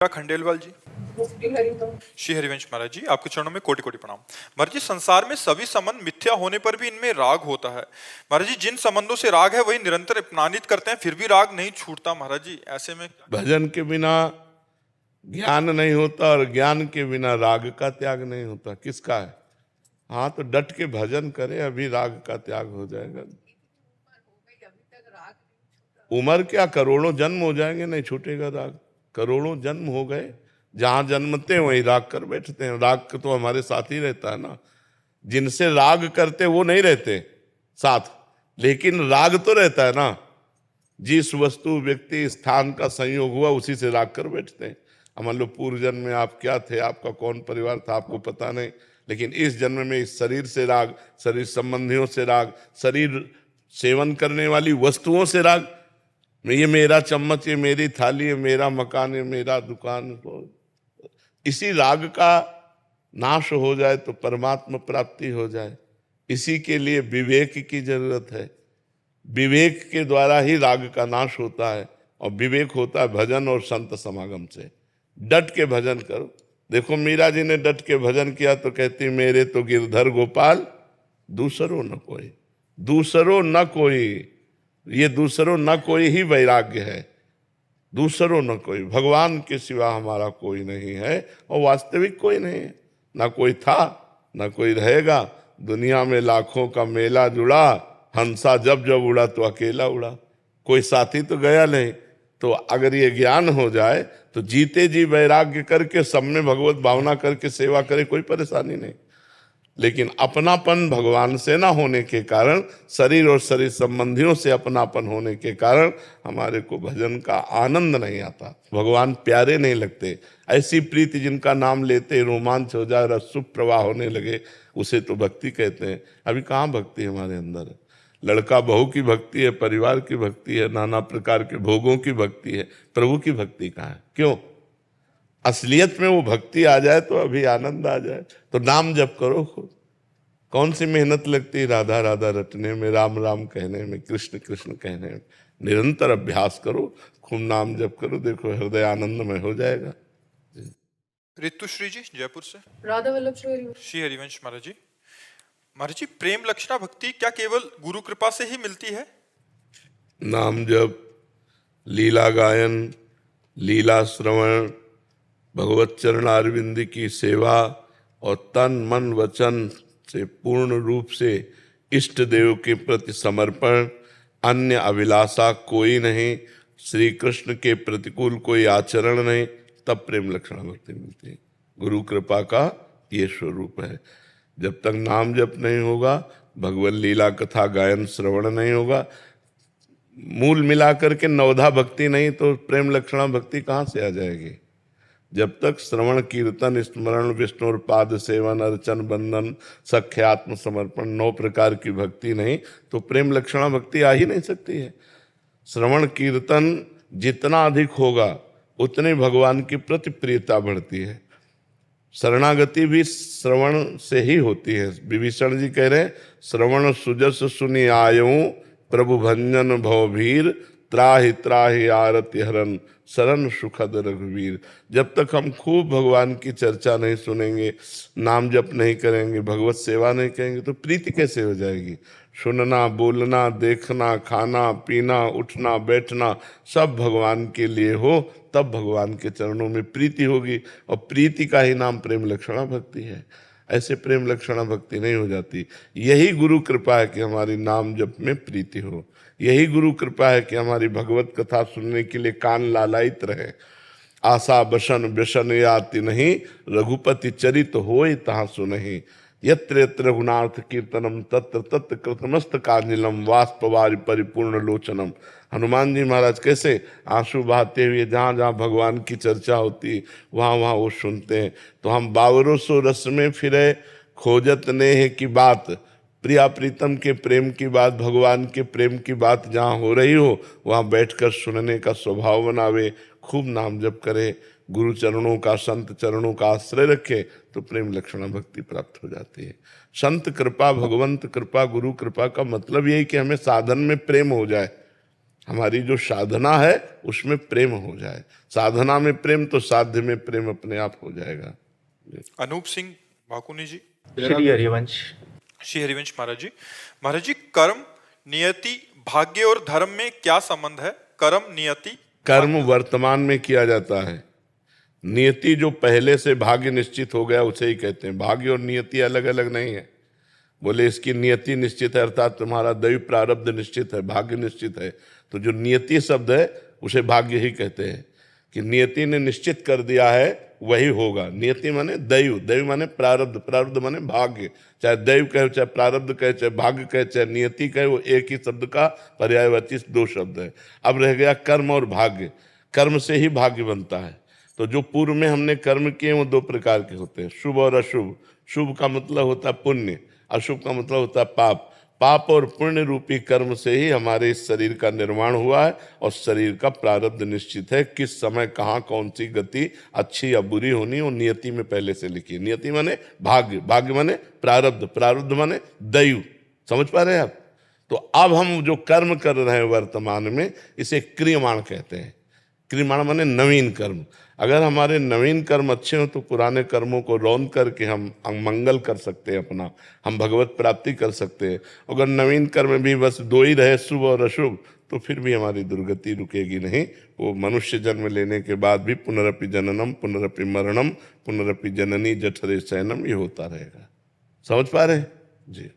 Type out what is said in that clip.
खंडेलवाल जी। श्री हरिवंश महाराज जी, आपके चरणों में कोटि कोटि प्रणाम। महाराज जी, संसार में सभी संबंध मिथ्या होने पर भी इनमें राग होता है। महाराज जी, जिन संबंधों से राग है वही निरंतर अपमानित करते हैं, फिर भी राग नहीं छूटता। महाराज जी, ऐसे में भजन के बिना ज्ञान नहीं होता और ज्ञान के बिना राग का त्याग नहीं होता। किसका है? हाँ, तो डट के भजन करे, अभी राग का त्याग हो जाएगा। उम्र क्या, करोड़ों जन्म हो जाएंगे, नहीं छूटेगा राग। करोड़ों जन्म हो गए, जहां जन्मते हैं वहीं राग कर बैठते हैं। राग तो हमारे साथ ही रहता है ना। जिनसे राग करते वो नहीं रहते साथ, लेकिन राग तो रहता है ना। जिस वस्तु व्यक्ति स्थान का संयोग हुआ उसी से राग कर बैठते हैं। अब मान लो पूर्व जन्म में आप क्या थे, आपका कौन परिवार था, आपको पता नहीं, लेकिन इस जन्म में इस शरीर से राग, शरीर संबंधियों से राग, शरीर सेवन करने वाली वस्तुओं से राग। ये मेरा चम्मच, ये मेरी थाली, ये मेरा मकान, ये मेरा दुकान। इसी राग का नाश हो जाए तो परमात्मा प्राप्ति हो जाए। इसी के लिए विवेक की जरूरत है। विवेक के द्वारा ही राग का नाश होता है, और विवेक होता है भजन और संत समागम से। डट के भजन करो। देखो मीरा जी ने डट के भजन किया तो कहती, मेरे तो गिरधर गोपाल दूसरो न कोई, दूसरो न कोई। ये दूसरो न कोई ही वैराग्य है। दूसरो न कोई, भगवान के सिवा हमारा कोई नहीं है, और वास्तविक कोई नहीं है। ना कोई था, ना कोई रहेगा। दुनिया में लाखों का मेला जुड़ा, हंसा जब जब उड़ा तो अकेला उड़ा। कोई साथी तो गया नहीं। तो अगर ये ज्ञान हो जाए तो जीते जी वैराग्य करके सब में भगवत भावना करके सेवा करे, कोई परेशानी नहीं। लेकिन अपनापन भगवान से ना होने के कारण, शरीर और शरीर संबंधियों से अपनापन होने के कारण हमारे को भजन का आनंद नहीं आता, भगवान प्यारे नहीं लगते। ऐसी प्रीति जिनका नाम लेते रोमांच हो जाए, रसुप प्रवाह होने लगे, उसे तो भक्ति कहते हैं। अभी कहाँ भक्ति हमारे अंदर है? लड़का बहू की भक्ति है, परिवार की भक्ति है, नाना प्रकार के भोगों की भक्ति है, प्रभु की भक्ति कहाँ है? क्यों? असलियत में वो भक्ति आ जाए तो अभी आनंद आ जाए। तो नाम जप करो खुद। कौन सी मेहनत लगती राधा राधा रटने में, राम राम कहने में, कृष्ण कृष्ण कहने में। निरंतर अभ्यास करो, खूब नाम जप करो, देखो हृदय आनंदमय हो जाएगा। ऋतुश्री जी जयपुर से। राधा वल्लभ श्री हरिवंश महाराज जी। महाराज जी, प्रेम लक्षणा भक्ति क्या केवल गुरु कृपा से ही मिलती है? नाम जप, लीला गायन, लीला श्रवण, भगवत चरण अरविंद की सेवा, और तन मन वचन से पूर्ण रूप से इष्ट देव के प्रति समर्पण, अन्य अभिलाषा कोई नहीं, श्री कृष्ण के प्रतिकूल कोई आचरण नहीं, तब प्रेम लक्षणा भक्ति मिलती है। गुरु कृपा का ये स्वरूप है। जब तक नाम जप नहीं होगा, भगवत लीला कथा गायन श्रवण नहीं होगा, मूल मिलाकर के नवधा भक्ति नहीं, तो प्रेम लक्षणा भक्ति कहाँ से आ जाएगी? जब तक श्रवण कीर्तन स्मरण विष्णु पाद सेवन अर्चन बंधन सख्यात्म समर्पण 9 प्रकार की भक्ति नहीं, तो प्रेम लक्षणा भक्ति आ ही नहीं सकती है। श्रवण कीर्तन जितना अधिक होगा उतनी भगवान की प्रति प्रियता बढ़ती है। शरणागति भी श्रवण से ही होती है। विभीषण जी कह रहे हैं, श्रवण सुजस सुनि आयऊं प्रभु भंजन भवभीर, त्राहि त्राहि आरति हरन शरण सुखद रघुवीर। जब तक हम खूब भगवान की चर्चा नहीं सुनेंगे, नाम जप नहीं करेंगे, भगवत सेवा नहीं करेंगे, तो प्रीति कैसे हो जाएगी? सुनना, बोलना, देखना, खाना पीना, उठना बैठना सब भगवान के लिए हो, तब भगवान के चरणों में प्रीति होगी, और प्रीति का ही नाम प्रेम लक्षणा भक्ति है। ऐसे प्रेम लक्षणा भक्ति नहीं हो जाती। यही गुरु कृपा है कि हमारी नाम जप में प्रीति हो। यही गुरु कृपा है कि हमारी भगवत कथा सुनने के लिए कान लालायित रहे। आशा बसन व्यसन याति नहीं, रघुपति चरित होय तहाँ सुनहि। यत्र यत्र रघुनाथ कीर्तनम तत्र तत्र कृतमस्त कांजलम वाष्पवारि परिपूर्ण लोचनम। हनुमान जी महाराज कैसे आंसू बहाते हुए जहाँ जहाँ भगवान की चर्चा होती वहाँ वहाँ वो सुनते हैं। तो हम बावरों सो रस में फिरे, खोजत नेह की बात, प्रिया प्रीतम के प्रेम की बात, भगवान के प्रेम की बात जहाँ हो रही हो वहाँ बैठकर सुनने का स्वभाव बनावे, खूब नाम जप करे, गुरु चरणों का संत चरणों का आश्रय रखे, तो प्रेम लक्षणा भक्ति प्राप्त हो जाती है। संत कृपा, भगवंत कृपा, गुरु कृपा का मतलब यही कि हमें साधन में प्रेम हो जाए, हमारी जो साधना है उसमें प्रेम हो जाए। साधना में प्रेम तो साध्य में प्रेम अपने आप हो जाएगा। अनूप सिंह भाकुनी जी। श्री हरिवंश। श्री हरिवंश महाराज जी। महाराज जी, कर्म, नियति, भाग्य और धर्म में क्या संबंध है? कर्म, नियति। कर्म वर्तमान में किया जाता है, नियति जो पहले से भाग्य निश्चित हो गया उसे ही कहते हैं। भाग्य और नियति अलग अलग नहीं है। बोले इसकी नियति निश्चित है अर्थात तुम्हारा दैव प्रारब्ध निश्चित है, भाग्य निश्चित है। तो जो नियति शब्द है उसे भाग्य ही कहते हैं कि नियति ने निश्चित कर दिया है वही होगा। नियति माने दैव, दैव माने प्रारब्ध, प्रारब्ध माने भाग्य। चाहे दैव कहे, चाहे प्रारब्ध कहे, चाहे भाग्य कहे, चाहे नियति कहे, वो एक ही शब्द का पर्यायवाची दो शब्द है। अब रह गया कर्म और भाग्य। कर्म से ही भाग्य बनता है। तो जो पूर्व में हमने कर्म किए वो दो प्रकार के होते हैं, शुभ और अशुभ। शुभ का मतलब होता है पुण्य, अशुभ का मतलब होता है पाप। पाप और पुण्य रूपी कर्म से ही हमारे इस शरीर का निर्माण हुआ है और शरीर का प्रारब्ध निश्चित है। किस समय कहाँ कौन सी गति अच्छी या बुरी होनी वो नियति में पहले से लिखी है। नियति माने भाग्य, भाग्य माने प्रारब्ध, प्रारब्ध माने दैव। समझ पा रहे हैं आप? तो अब हम जो कर्म कर रहे हैं वर्तमान में इसे क्रियमाण कहते हैं। क्रियमाण माने नवीन कर्म। अगर हमारे नवीन कर्म अच्छे हो तो पुराने कर्मों को रौंद करके हम मंगल कर सकते हैं अपना, हम भगवत प्राप्ति कर सकते हैं। अगर नवीन कर्म भी बस दो ही रहे, शुभ और अशुभ, तो फिर भी हमारी दुर्गति रुकेगी नहीं। वो मनुष्य जन्म लेने के बाद भी पुनरपि जननम पुनरपि मरणम पुनरपि जननी जठरे शयनम ये होता रहेगा। समझ पा रहे हैं जी?